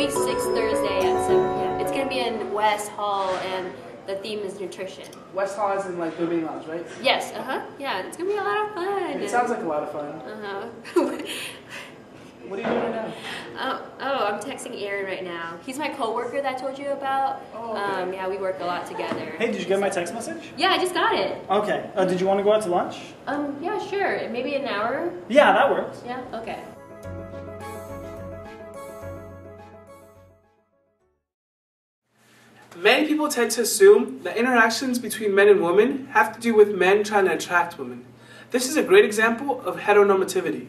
every 6th Thursday at 7 p.m. It's going to be in West Hall, and the theme is nutrition. West Hall is in like the main lounge, right? Yes, yeah, it's going to be a lot of fun. It sounds like a lot of fun. What are you doing right now? I'm texting Aaron right now. He's my coworker that I told you about. Oh, okay. Yeah, we work a lot together. Hey, did you get my text message? Yeah, I just got it. Okay. Did you want to go out to lunch? Yeah, sure. Maybe an hour? Yeah, that works. Yeah, okay. Many people tend to assume that interactions between men and women have to do with men trying to attract women. This is a great example of heteronormativity.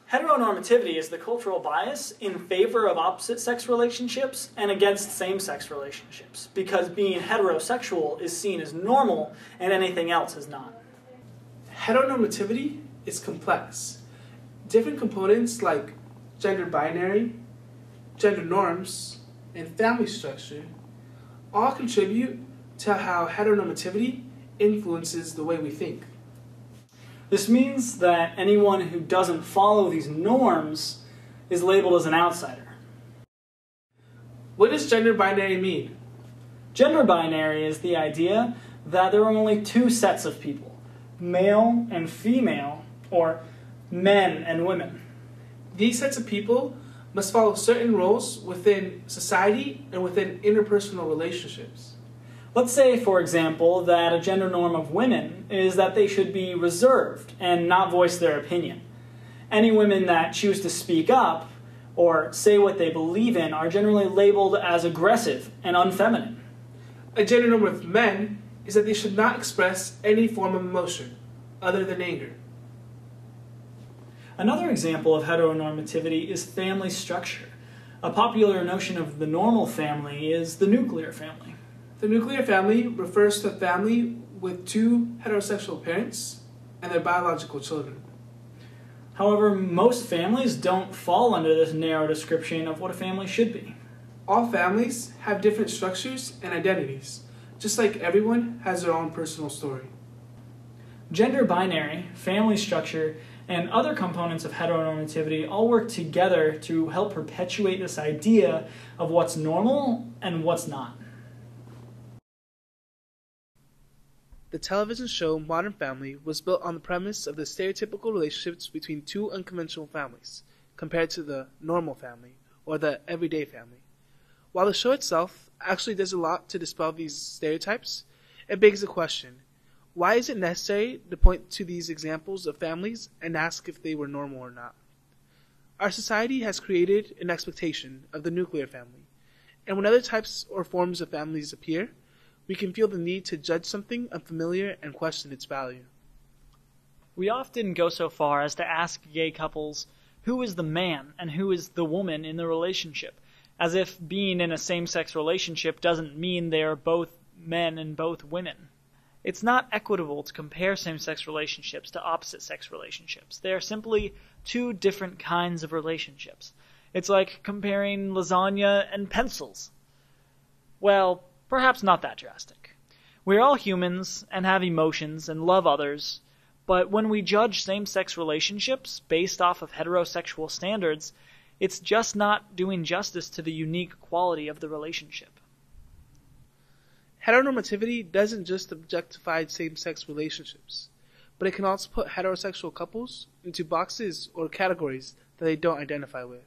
Heteronormativity is the cultural bias in favor of opposite-sex relationships and against same-sex relationships, because being heterosexual is seen as normal and anything else is not. Heteronormativity is complex. Different components like gender binary, gender norms, and family structure all contribute to how heteronormativity influences the way we think. This means that anyone who doesn't follow these norms is labeled as an outsider. What does gender binary mean? Gender binary is the idea that there are only two sets of people, male and female, or men and women. These sets of people must follow certain roles within society and within interpersonal relationships. Let's say, for example, that a gender norm of women is that they should be reserved and not voice their opinion. Any women that choose to speak up or say what they believe in are generally labeled as aggressive and unfeminine. A gender norm of men is that they should not express any form of emotion other than anger. Another example of heteronormativity is family structure. A popular notion of the normal family is the nuclear family. The nuclear family refers to a family with two heterosexual parents and their biological children. However, most families don't fall under this narrow description of what a family should be. All families have different structures and identities, just like everyone has their own personal story. Gender binary, family structure, and other components of heteronormativity all work together to help perpetuate this idea of what's normal and what's not. The television show Modern Family was built on the premise of the stereotypical relationships between two unconventional families, compared to the normal family, or the everyday family. While the show itself actually does a lot to dispel these stereotypes, it begs the question, why is it necessary to point to these examples of families and ask if they were normal or not? Our society has created an expectation of the nuclear family, and when other types or forms of families appear, we can feel the need to judge something unfamiliar and question its value. We often go so far as to ask gay couples, who is the man and who is the woman in the relationship, as if being in a same-sex relationship doesn't mean they are both men and both women. It's not equitable to compare same-sex relationships to opposite-sex relationships. They are simply two different kinds of relationships. It's like comparing lasagna and pencils. Well, perhaps not that drastic. We're all humans and have emotions and love others, but when we judge same-sex relationships based off of heterosexual standards, it's just not doing justice to the unique quality of the relationship. Heteronormativity doesn't just objectify same-sex relationships, but it can also put heterosexual couples into boxes or categories that they don't identify with.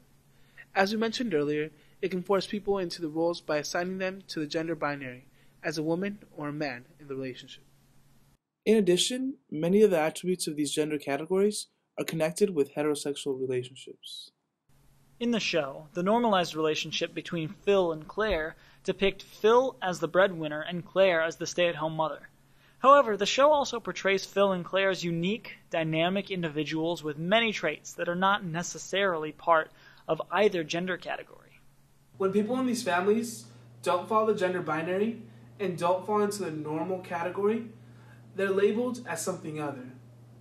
As we mentioned earlier, it can force people into the roles by assigning them to the gender binary, as a woman or a man in the relationship. In addition, many of the attributes of these gender categories are connected with heterosexual relationships. In the show, the normalized relationship between Phil and Claire depict Phil as the breadwinner and Claire as the stay-at-home mother. However, the show also portrays Phil and Claire as unique, dynamic individuals with many traits that are not necessarily part of either gender category. When people in these families don't follow the gender binary and don't fall into the normal category, they're labeled as something other,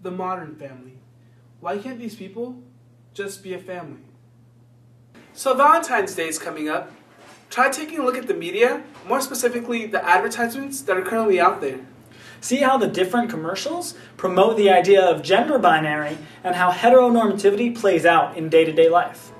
the modern family. Why can't these people just be a family? So Valentine's Day is coming up. Try taking a look at the media, more specifically the advertisements that are currently out there. See how the different commercials promote the idea of gender binary and how heteronormativity plays out in day-to-day life.